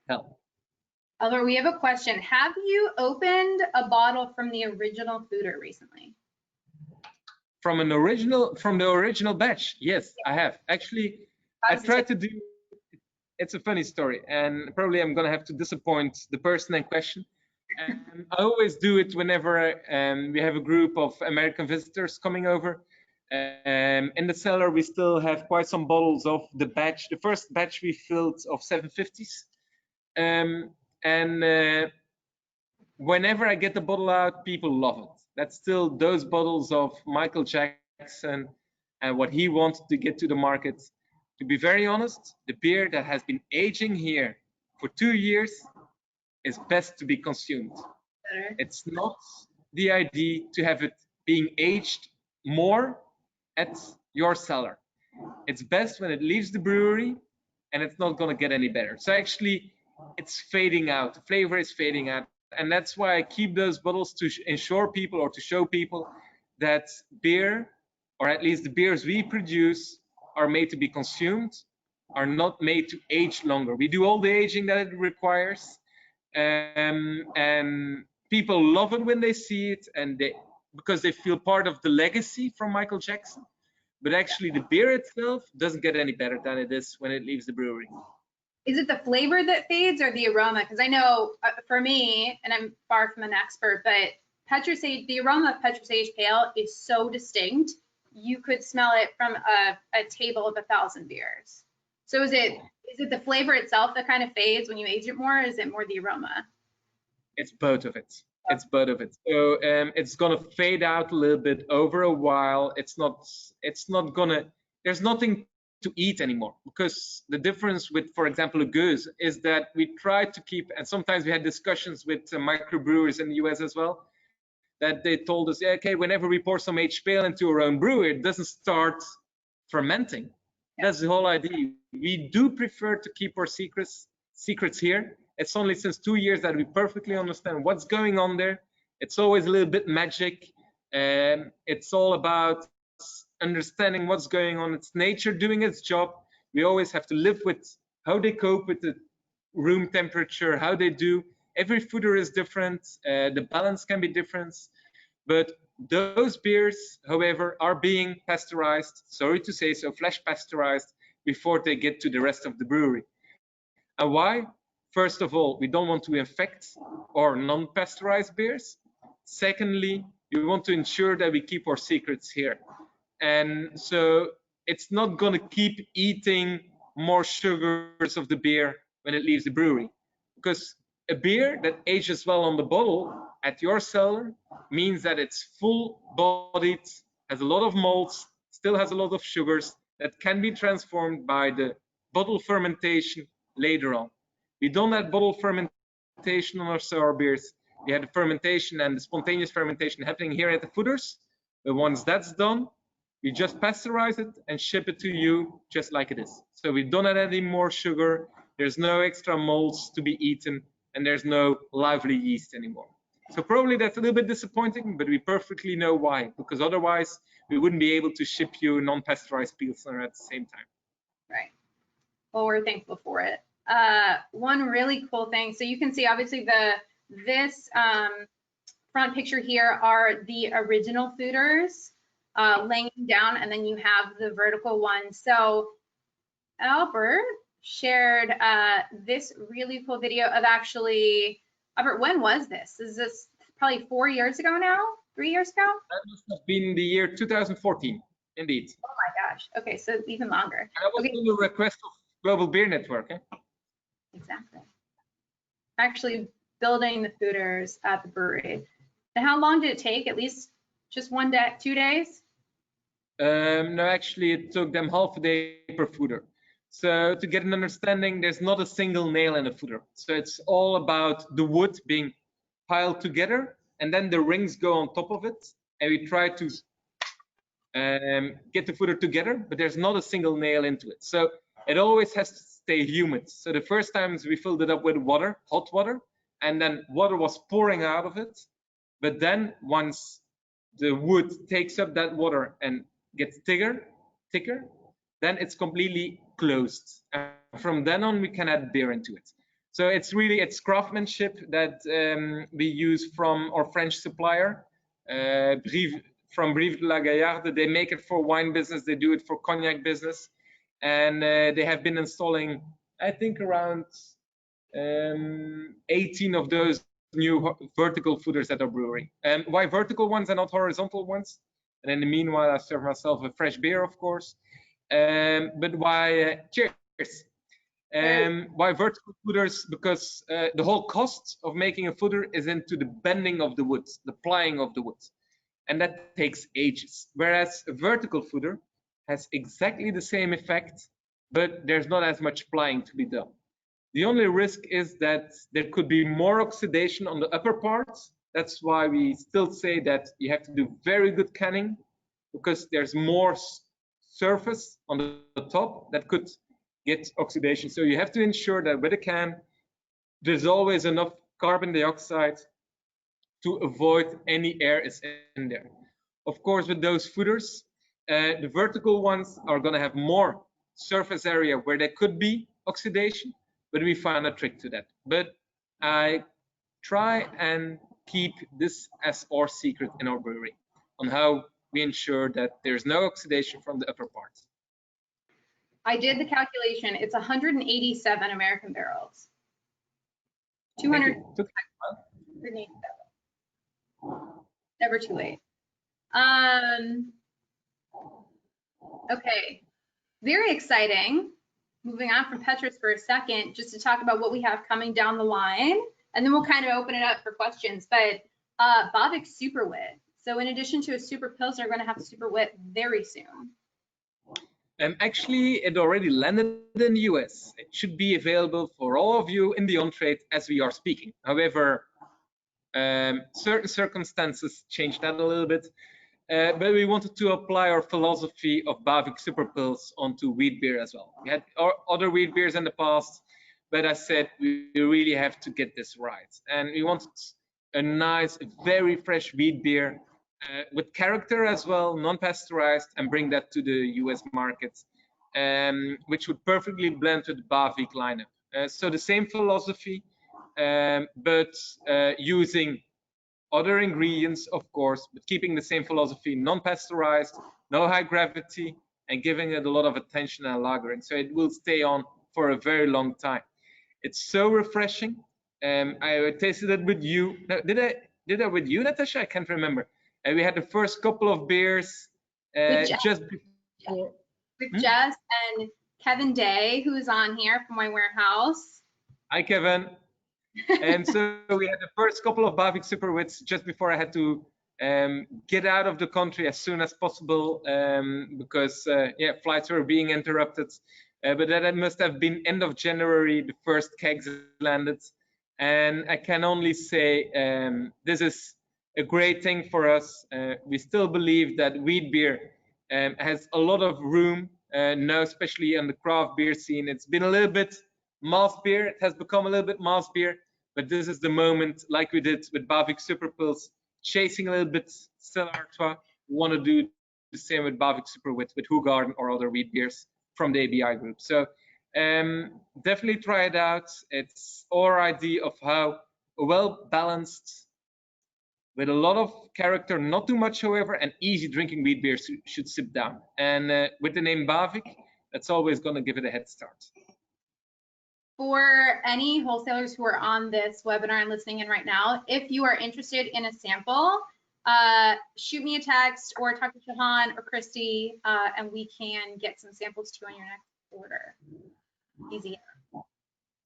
Speaker 2: hell.
Speaker 1: Albert, we have a question. Have you opened a bottle from the original fooder recently?
Speaker 2: From the original batch, yes, I have. Actually, I tried to do, it's a funny story, and probably I'm gonna have to disappoint the person in question. And I always do it whenever we have a group of American visitors coming over. In the cellar, we still have quite some bottles of the batch, the first batch we filled of 750s. Whenever I get the bottle out, people love it. That's still those bottles of Michael Jackson and what he wanted to get to the market. To be very honest, the beer that has been aging here for 2 years is best to be consumed.
Speaker 1: Better.
Speaker 2: It's not the idea to have it being aged more at your cellar. It's best when it leaves the brewery, and it's not going to get any better. So actually, it's fading out. The flavor is fading out. And that's why I keep those bottles to ensure people or to show people that beer, or at least the beers we produce, are made to be consumed, are not made to age longer. We do all the aging that it requires. And people love it when they see it, and because they feel part of the legacy from Michael Jackson. But actually, the beer itself doesn't get any better than it is when it leaves the brewery.
Speaker 1: Is it the flavor that fades or the aroma? Because I know for me, and I'm far from an expert, but Petrus Sage, the aroma of Petrus Sage Pale is so distinct. You could smell it from a table of 1,000 beers. So is it the flavor itself that kind of fades when you age it more, or is it more the aroma?
Speaker 2: It's both of it. It's both of it. So it's gonna fade out a little bit over a while. It's not gonna. There's nothing to eat anymore, because the difference with, for example, a goose is that we try to keep, and sometimes we had discussions with microbrewers in the US as well, that they told us, yeah, okay, whenever we pour some aged pale into our own brew, it doesn't start fermenting. Yeah. That's the whole idea. We do prefer to keep our secrets here. It's only since 2 years that we perfectly understand what's going on there. It's always a little bit magic. It's all about understanding what's going on. It's nature doing its job. We always have to live with how they cope with the room temperature, how they do. Every fooder is different. The balance can be different. But those beers, however, are being pasteurized, sorry to say so, flash pasteurized, before they get to the rest of the brewery. And why? First of all, we don't want to infect our non-pasteurized beers. Secondly, we want to ensure that we keep our secrets here. And so it's not going to keep eating more sugars of the beer when it leaves the brewery. Because a beer that ages well on the bottle at your cellar means that it's full-bodied, has a lot of malts, still has a lot of sugars that can be transformed by the bottle fermentation later on. We don't have bottle fermentation on our sour beers. We have the fermentation and the spontaneous fermentation happening here at the fooders. But once that's done, we just pasteurize it and ship it to you just like it is. So we don't add any more sugar. There's no extra malts to be eaten, and there's no lively yeast anymore. So probably that's a little bit disappointing, but we perfectly know why, because otherwise we wouldn't be able to ship you non-pasteurized Pilsner at the same time.
Speaker 1: Right. Well, we're thankful for it. One really cool thing, so you can see obviously this front picture here are the original fooders laying down, and then you have the vertical one. So Albert shared this really cool video of actually, Albert, when was this? Is this probably 4 years ago now? 3 years ago?
Speaker 2: That must have been the year 2014, indeed.
Speaker 1: Oh my gosh. Okay, so even longer.
Speaker 2: And that was on the request of Global Beer Network. Eh?
Speaker 1: Exactly. Actually building the fooders at the brewery. And how long did it take? At least just 1 day, 2 days?
Speaker 2: No, actually it took them half a day per fooder. So to get an understanding, there's not a single nail in a fooder. So it's all about the wood being piled together, and then the rings go on top of it, and we try to get the fooder together, but there's not a single nail into it. So it always has to stay humid. So the first times we filled it up with water, hot water, and then water was pouring out of it. But then once the wood takes up that water and gets thicker, then it's completely closed. And from then on, we can add beer into it. So it's craftsmanship that we use from our French supplier, from Brewery de la Gaillarde. They make it for wine business, they do it for cognac business, and they have been installing, I think, around 18 of those new vertical fooders at our brewery. Why vertical ones and not horizontal ones? And in the meanwhile, I serve myself a fresh beer, of course. But why, cheers. Why vertical fooders? Because the whole cost of making a fooder is into the bending of the wood, the plying of the wood. And that takes ages. Whereas a vertical fooder has exactly the same effect, but there's not as much plying to be done. The only risk is that there could be more oxidation on the upper parts. That's why we still say that you have to do very good canning, because there's more surface on the top that could get oxidation. So you have to ensure that with a can, there's always enough carbon dioxide to avoid any air is in there. Of course, with those fooders, the vertical ones are going to have more surface area where there could be oxidation, but we find a trick to that. But I try and keep this as our secret in our brewery on how we ensure that there's no oxidation from the upper parts.
Speaker 1: I did the calculation. It's 187 American barrels. 287. Never too late. Okay, very exciting. Moving on from Petrus for a second, just to talk about what we have coming down the line, and then we'll kind of open it up for questions. But Bavik Super Wit. So in addition to a Super Pilsner, we're going to have a Super Wit very soon.
Speaker 2: Actually, it already landed in the US. It should be available for all of you in the on-trade as we are speaking. However, certain circumstances changed that a little bit. But we wanted to apply our philosophy of Bavik Super Pils onto wheat beer as well. We had other wheat beers in the past, but I said we really have to get this right. And we wanted a nice, very fresh wheat beer with character as well, non-pasteurized, and bring that to the US market, which would perfectly blend with the Bavik lineup. So the same philosophy, but using other ingredients, of course, but keeping the same philosophy, non-pasteurized, no high gravity, and giving it a lot of attention and lagering. So it will stay on for a very long time. It's so refreshing. I tasted it with you. No, did I with you, Natasha? I can't remember. We had the first couple of beers just before.
Speaker 1: With Jess and Kevin Day, who's on here from my warehouse.
Speaker 2: Hi, Kevin. And so we had the first couple of Bavik Super Wits just before I had to get out of the country as soon as possible because flights were being interrupted. But that must have been end of January, the first kegs landed. And I can only say this is a great thing for us. We still believe that wheat beer has a lot of room now, especially on the craft beer scene. It's been a little bit mass beer. It has become a little bit mass beer, but this is the moment, like we did with Bavik Super Pils, chasing a little bit Stella Artois. We want to do the same with Bavik Super with Hoegaarden or other wheat beers from the ABI group. So definitely try it out. It's our idea of how a well-balanced, with a lot of character, not too much, however, and easy drinking wheat beer should sit down. And with the name Bavik, that's always going to give it a head start.
Speaker 1: For any wholesalers who are on this webinar and listening in right now, if you are interested in a sample, shoot me a text or talk to Shahan or Christy, and we can get some samples to you on your next order. Easy.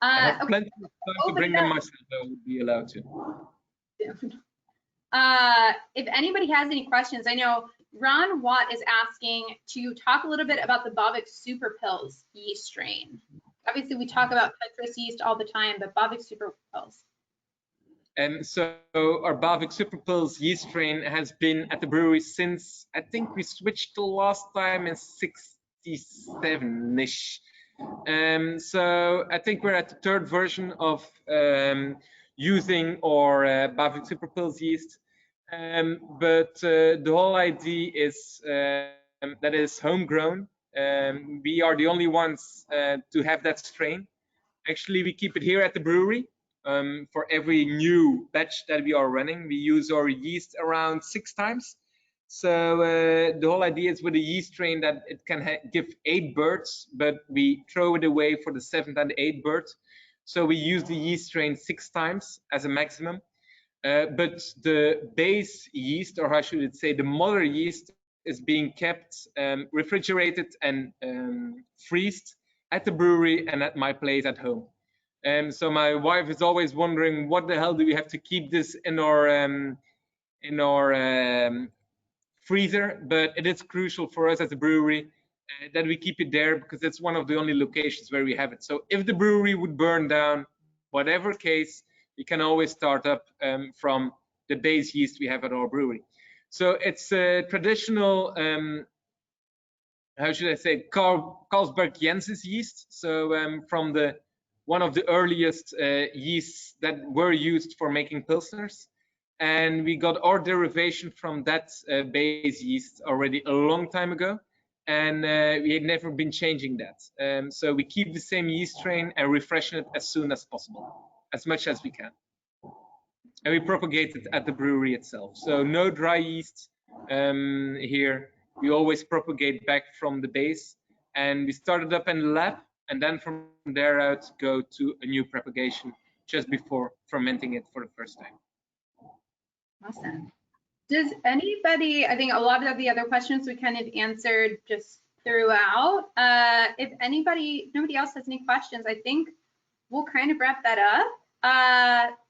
Speaker 2: I have plenty of time to bring them myself. I would be allowed to.
Speaker 1: If anybody has any questions, I know Ron Watt is asking to talk a little bit about the Bavik Super Pills yeast strain. Obviously, we talk about Petrus yeast all the time, but Bavik Super Pills.
Speaker 2: And so our Bavik Super Pills yeast strain has been at the brewery since, I think we switched the last time in 67-ish. So I think we're at the third version of using our Bavik Super Pills yeast. But the whole idea is that is homegrown. We are the only ones to have that strain. Actually, we keep it here at the brewery. For every new batch that we are running, we use our yeast around 6 times. So the whole idea is with a yeast strain that it can give 8 birds, but we throw it away for the 7th and 8th bird. So we use the yeast strain 6 times as a maximum. But the base yeast, or how should I say, the mother yeast, is being kept refrigerated and freezed at the brewery and at my place at home. So my wife is always wondering, what the hell do we have to keep this in our freezer? But it is crucial for us as a brewery that we keep it there, because it's one of the only locations where we have it. So if the brewery would burn down, whatever case, we can always start up from the base yeast we have at our brewery. So it's a traditional, how should I say, Carlsberg Jensis yeast. So from one of the earliest yeasts that were used for making pilsners. And we got our derivation from that base yeast already a long time ago. And we had never been changing that. So we keep the same yeast strain and refreshen it as soon as possible, as much as we can. And we propagate it at the brewery itself. So no dry yeast here. We always propagate back from the base. And we started up in the lab, and then from there out go to a new propagation just before fermenting it for the first time.
Speaker 1: Awesome. Does anybody, I think a lot of the other questions we kind of answered just throughout. If nobody else has any questions, I think we'll kind of wrap that up.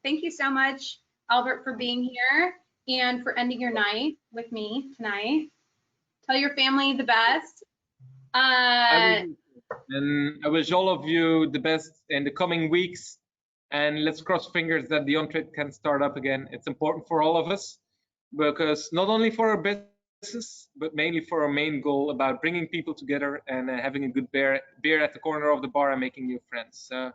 Speaker 1: Thank you so much, Albert, for being here and for ending your night with me tonight. Tell your family the best.
Speaker 2: And I wish all of you the best in the coming weeks. And let's cross fingers that the on-trade can start up again. It's important for all of us, because not only for our business, but mainly for our main goal about bringing people together and having a good beer at the corner of the bar and making new friends. So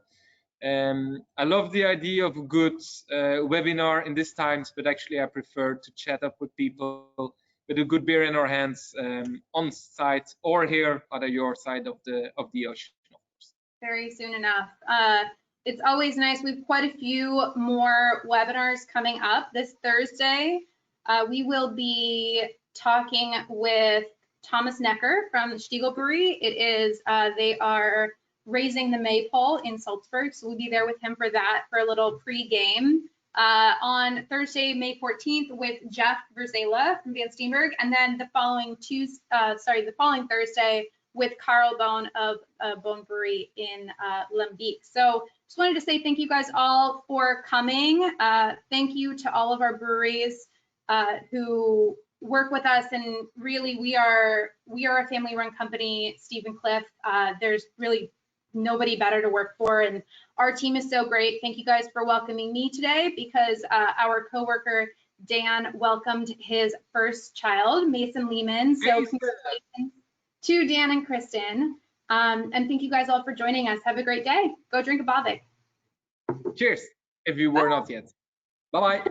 Speaker 2: I love the idea of a good webinar in these times, but actually I prefer to chat up with people with a good beer in our hands on site or here at your side of the ocean, of course.
Speaker 1: Very soon enough. It's always nice. We have quite a few more webinars coming up this Thursday. We will be talking with Thomas Necker from Stiegel Brewery. It is, they are raising the maypole in Salzburg, so we'll be there with him for that, for a little pre-game. On Thursday, May 14th, with Jeff Verzela from Van Steenberg, and then the following Thursday with Carl Bone of Bone Brewery in Lembeek. So just wanted to say thank you guys all for coming. Thank you to all of our breweries who work with us, and really we are a family-run company. Steve and Cliff, there's really nobody better to work for, and our team is so great. Thank you guys for welcoming me today, because our coworker Dan welcomed his first child, Mason Lehman. So congratulations to Dan and Kristen, and thank you guys all for joining us. Have a great day. Go drink a Bavik.
Speaker 2: Cheers, if you were not yet. Bye-bye.